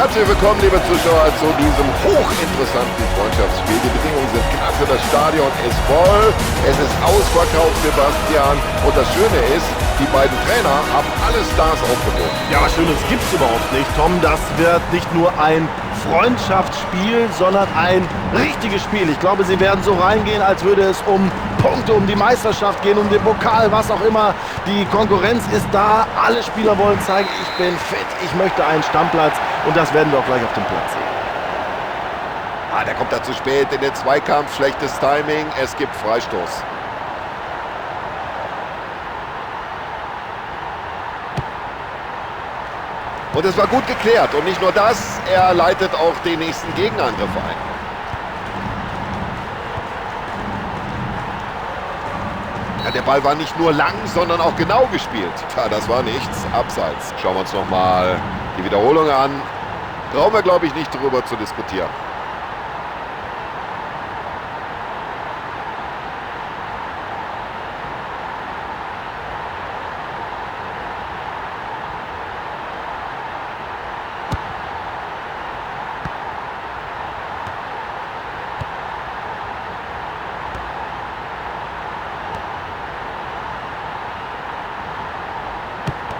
Herzlich willkommen, liebe Zuschauer, zu diesem hochinteressanten Freundschaftsspiel. Die Bedingungen sind klasse, das Stadion ist voll, es ist ausverkauft, Sebastian. Und das Schöne ist, die beiden Trainer haben alle Stars aufgeboten. Ja, was Schönes gibt's überhaupt nicht, Tom. Das wird nicht nur ein Freundschaftsspiel, sondern ein richtiges Spiel. Ich glaube, sie werden so reingehen, als würde es um Punkte, um die Meisterschaft gehen, um den Pokal, was auch immer. Die Konkurrenz ist da, alle Spieler wollen zeigen, ich bin fit, ich möchte einen Stammplatz und das werden wir auch gleich auf dem Platz sehen. Der kommt da zu spät in den Zweikampf, schlechtes Timing, es gibt Freistoß. Und es war gut geklärt und nicht nur das, er leitet auch den nächsten Gegenangriff ein. Ja, der Ball war nicht nur lang, sondern auch genau gespielt. Ja, das war nichts, abseits. Schauen wir uns nochmal die Wiederholung an. Brauchen wir, glaube ich, nicht darüber zu diskutieren.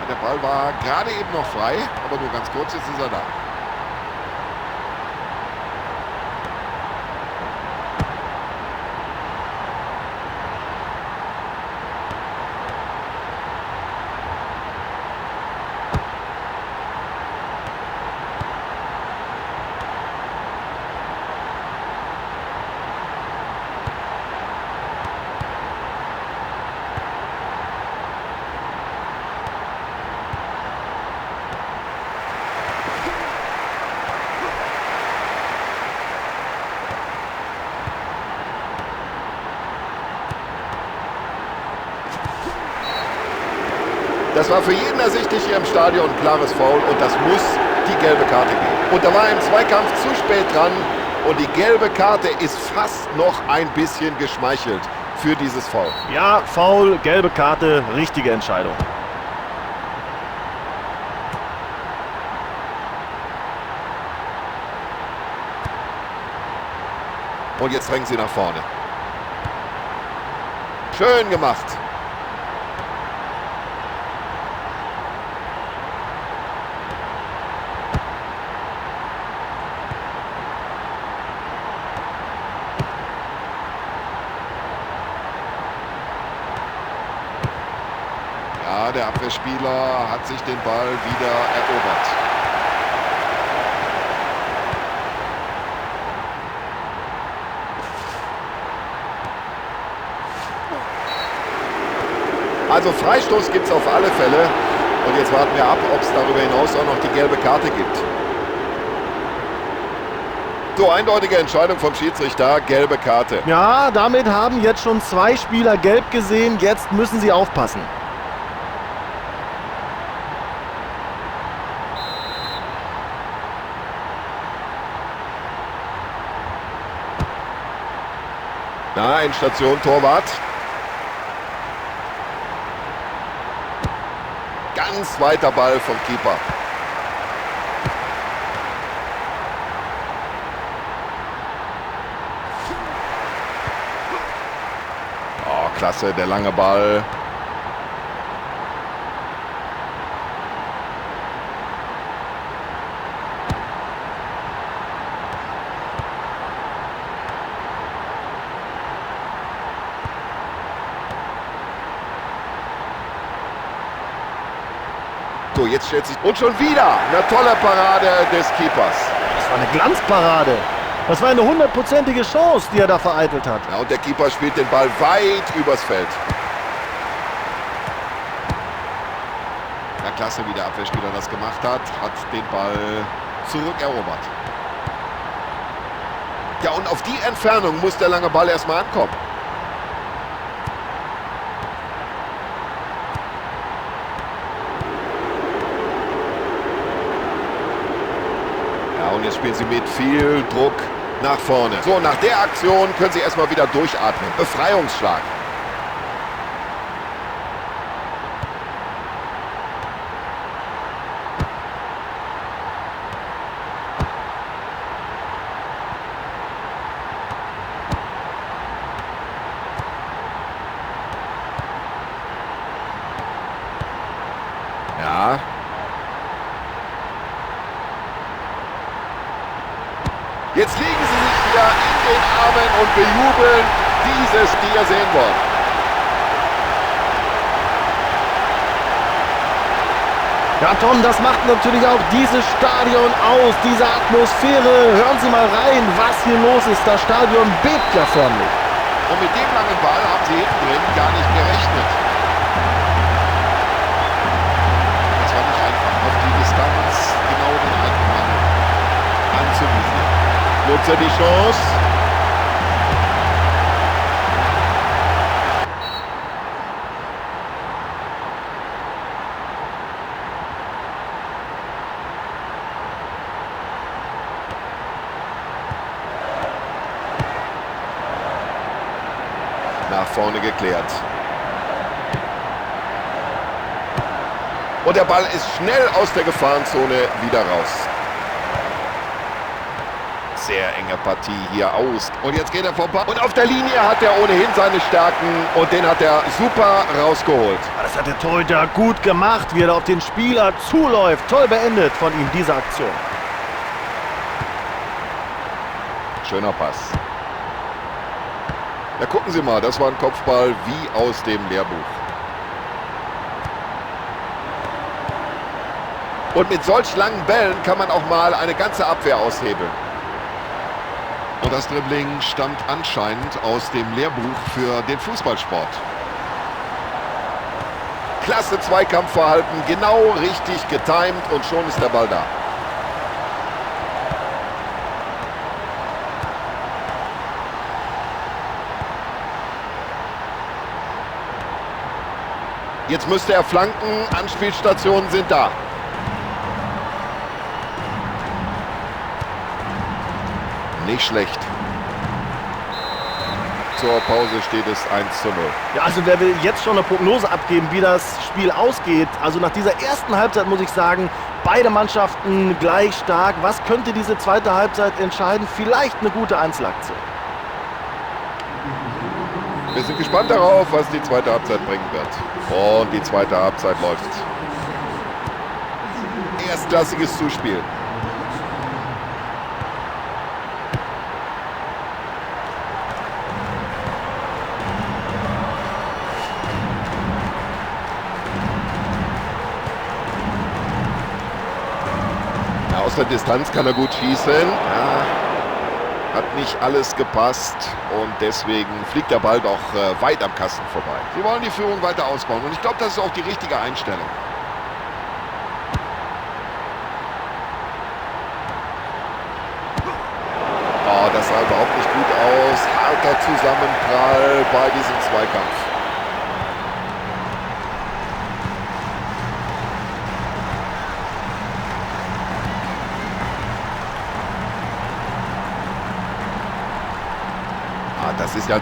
Der Ball war gerade eben noch frei, aber nur ganz kurz, jetzt ist er da. Das war für jeden ersichtlich hier im Stadion ein klares Foul und das muss die gelbe Karte geben. Und da war im Zweikampf zu spät dran und die gelbe Karte ist fast noch ein bisschen geschmeichelt für dieses Foul. Ja, Foul, gelbe Karte, richtige Entscheidung. Und jetzt drängen sie nach vorne. Schön gemacht. Ja, der Abwehrspieler hat sich den Ball wieder erobert. Also Freistoß gibt es auf alle Fälle. Und jetzt warten wir ab, ob es darüber hinaus auch noch die gelbe Karte gibt. So, eindeutige Entscheidung vom Schiedsrichter, gelbe Karte. Ja, damit haben jetzt schon 2 Spieler gelb gesehen. Jetzt müssen sie aufpassen. Na, Endstation, Torwart. Ganz weiter Ball vom Keeper. Oh, klasse, der lange Ball. So, jetzt stellt sich... Und schon wieder eine tolle Parade des Keepers. Das war eine Glanzparade. Das war eine 100%ige Chance, die er da vereitelt hat. Ja, und der Keeper spielt den Ball weit übers Feld. Ja, klasse, wie der Abwehrspieler das gemacht hat. Hat den Ball zurückerobert. Ja, und auf die Entfernung muss der lange Ball erstmal ankommen. Und jetzt spielen sie mit viel Druck nach vorne. So, nach der Aktion können sie erstmal wieder durchatmen. Befreiungsschlag. Jetzt liegen sie sich wieder in den Armen und bejubeln dieses Tier sehen wollen. Ja, Tom, das macht natürlich auch dieses Stadion aus, diese Atmosphäre. Hören Sie mal rein, was hier los ist. Das Stadion bebt ja förmlich. Und mit dem langen Ball haben sie hinten drin gar nicht gerechnet. Das war nicht einfach, auf die Distanz genau den alten Mann anzuvisieren. Nutzt er die Chance? Nach vorne geklärt. Und der Ball ist schnell aus der Gefahrenzone wieder raus. Sehr enge Partie hier aus. Und jetzt geht er vorbei. Und auf der Linie hat er ohnehin seine Stärken. Und den hat er super rausgeholt. Das hat der Torhüter gut gemacht, wie er auf den Spieler zuläuft. Toll beendet von ihm diese Aktion. Schöner Pass. Ja, gucken Sie mal, das war ein Kopfball wie aus dem Lehrbuch. Und mit solch langen Bällen kann man auch mal eine ganze Abwehr aushebeln. Und das Dribbling stammt anscheinend aus dem Lehrbuch für den Fußballsport. Klasse Zweikampfverhalten, genau richtig getimt und schon ist der Ball da. Jetzt müsste er flanken, Anspielstationen sind da. Nicht schlecht. Zur Pause steht es 1:0. Ja, also wer will jetzt schon eine Prognose abgeben, wie das Spiel ausgeht? Also nach dieser ersten Halbzeit muss ich sagen, beide Mannschaften gleich stark. Was könnte diese zweite Halbzeit entscheiden? Vielleicht eine gute Einzelaktion. Wir sind gespannt darauf, was die zweite Halbzeit bringen wird. Und die zweite Halbzeit läuft. Erstklassiges Zuspiel. Ja, aus der Distanz kann er gut schießen. Ja. Hat nicht alles gepasst und deswegen fliegt der Ball doch weit am Kasten vorbei. Sie wollen die Führung weiter ausbauen und ich glaube, das ist auch die richtige Einstellung. Oh, das sah überhaupt nicht gut aus. Harter Zusammenprall bei diesem Zweikampf. Das ist ja...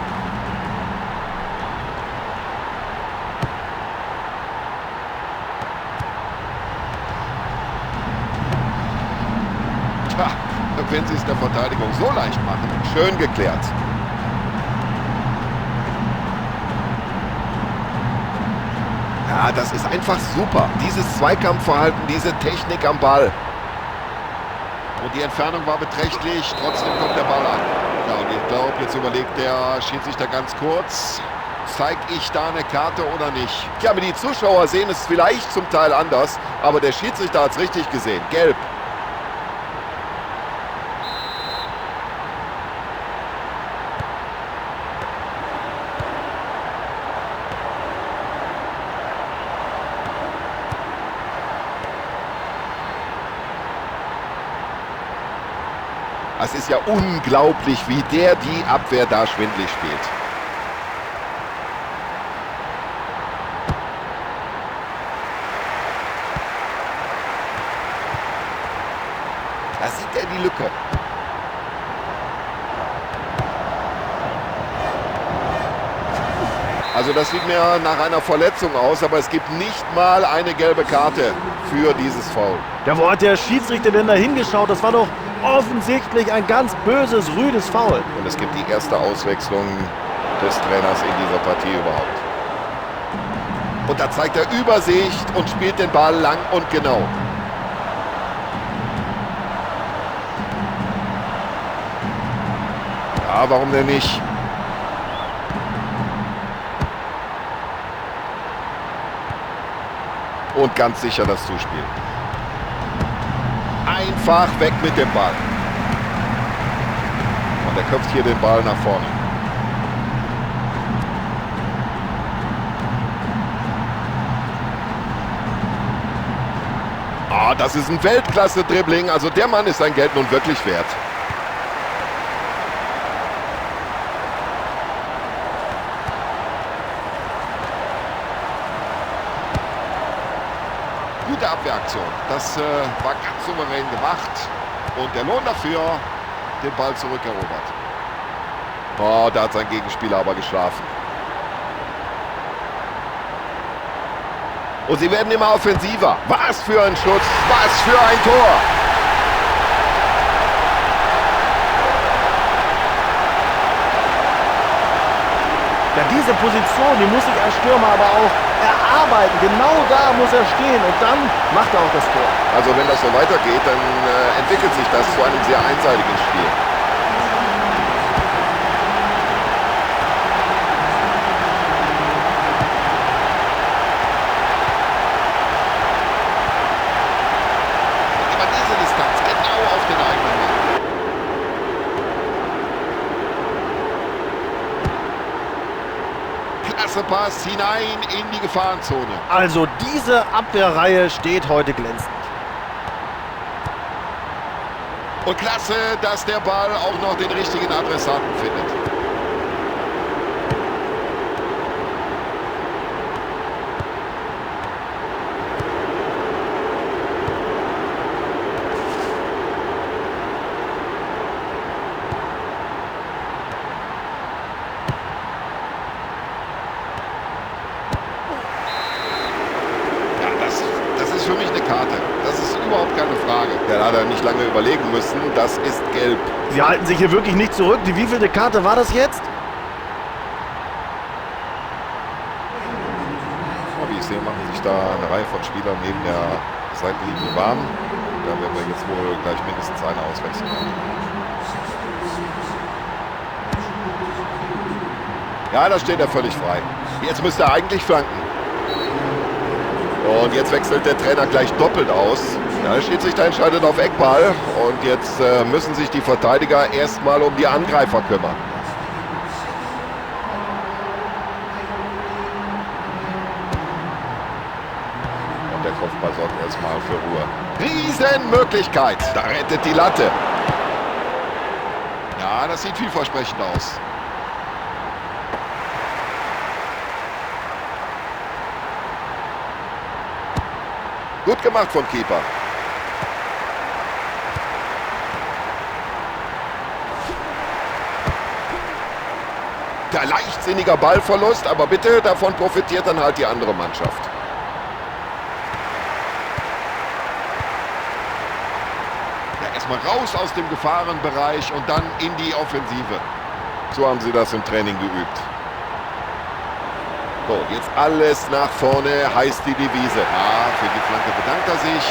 Tja, wenn sie es der Verteidigung so leicht machen. Schön geklärt. Ja, das ist einfach super. Dieses Zweikampfverhalten, diese Technik am Ball. Und die Entfernung war beträchtlich, trotzdem kommt der Ball an. Ja, und ich glaube, jetzt überlegt der Schiedsrichter ganz kurz, zeige ich da eine Karte oder nicht? Ja, aber die Zuschauer sehen es vielleicht zum Teil anders, aber der Schiedsrichter hat es richtig gesehen. Gelb. Es ist ja unglaublich, wie der die Abwehr da schwindlig spielt. Da sieht er die Lücke. Also das sieht mir nach einer Verletzung aus, aber es gibt nicht mal eine gelbe Karte für dieses Foul. Ja, wo hat der Schiedsrichter denn da hingeschaut? Das war doch offensichtlich ein ganz böses, rüdes Foul. Und es gibt die erste Auswechslung des Trainers in dieser Partie überhaupt. Und da zeigt er Übersicht und spielt den Ball lang und genau. Ja, warum denn nicht? Und ganz sicher das Zuspiel. Einfach weg mit dem Ball. Und er köpft hier den Ball nach vorne. Ah, das ist ein Weltklasse-Dribbling. Also der Mann ist sein Geld nun wirklich wert. Gute Abwehraktion. Das war ganz souverän gemacht. Und der Lohn dafür, den Ball zurückerobert. Oh, da hat sein Gegenspieler aber geschlafen. Und sie werden immer offensiver. Was für ein Schutz, was für ein Tor. Ja, diese Position, die muss sich als Stürmer aber auch erarbeiten. Genau da muss er stehen und dann macht er auch das Tor. Also wenn das so weitergeht, dann entwickelt sich das zu einem sehr einseitigen Spiel. Über diese Distanz genau auf den eigenen Mann. Klasse Pass hinein in die Gefahrenzone. Also diese Abwehrreihe steht heute glänzend. Und klasse, dass der Ball auch noch den richtigen Adressaten findet. Das ist für mich eine Karte. Das ist überhaupt keine Frage. Der hat nicht lange überlegen müssen. Das ist gelb. Sie halten sich hier wirklich nicht zurück. Die wievielte Karte war das jetzt? Wie ich sehe, machen sich da eine Reihe von Spielern neben der Seitenlinie warm. Da werden wir jetzt wohl gleich mindestens eine auswechseln. Ja, da steht er völlig frei. Jetzt müsste er eigentlich flanken. Und jetzt wechselt der Trainer gleich doppelt aus. Ja, der Schiedsrichter entscheidet auf Eckball. Und jetzt müssen sich die Verteidiger erstmal um die Angreifer kümmern. Und der Kopfball sorgt erstmal für Ruhe. Riesenmöglichkeit. Da rettet die Latte. Ja, das sieht vielversprechend aus. Gut gemacht vom Keeper. Der leichtsinniger Ballverlust, aber bitte, davon profitiert dann halt die andere Mannschaft. Ja, erstmal raus aus dem Gefahrenbereich und dann in die Offensive. So haben sie das im Training geübt. So, jetzt alles nach vorne, heißt die Devise. Ja, für die Flanke bedankt er sich.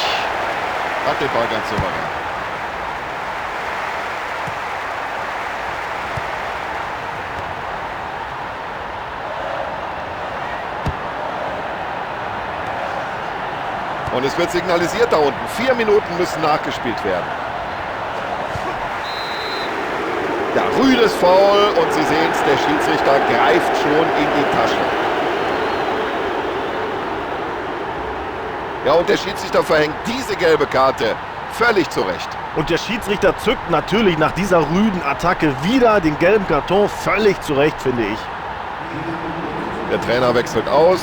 Hat den Ball ganz souverän. Und es wird signalisiert da unten. 4 Minuten müssen nachgespielt werden. Ja, rüdes Foul und Sie sehen es, der Schiedsrichter greift schon in die Tasche. Ja, und der Schiedsrichter verhängt diese gelbe Karte völlig zu Recht. Und der Schiedsrichter zückt natürlich nach dieser rüden Attacke wieder den gelben Karton völlig zu Recht, finde ich. Der Trainer wechselt aus.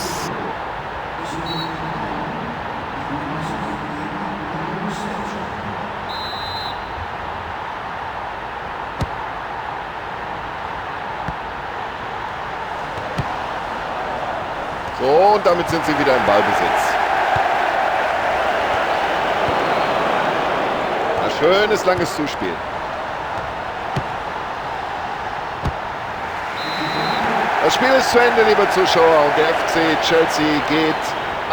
So, und damit sind sie wieder im Ballbesitz. Schönes, langes Zuspiel. Das Spiel ist zu Ende, liebe Zuschauer. Und der FC Chelsea geht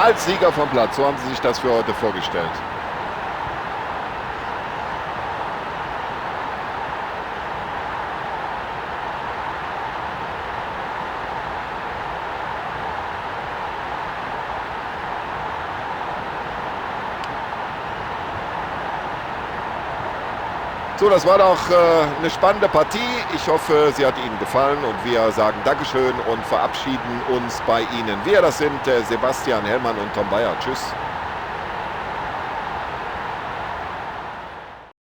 als Sieger vom Platz. So haben sie sich das für heute vorgestellt. So, das war doch eine spannende Partie. Ich hoffe, sie hat Ihnen gefallen und wir sagen Dankeschön und verabschieden uns bei Ihnen. Wir, das sind Sebastian Hellmann und Tom Bayer. Tschüss.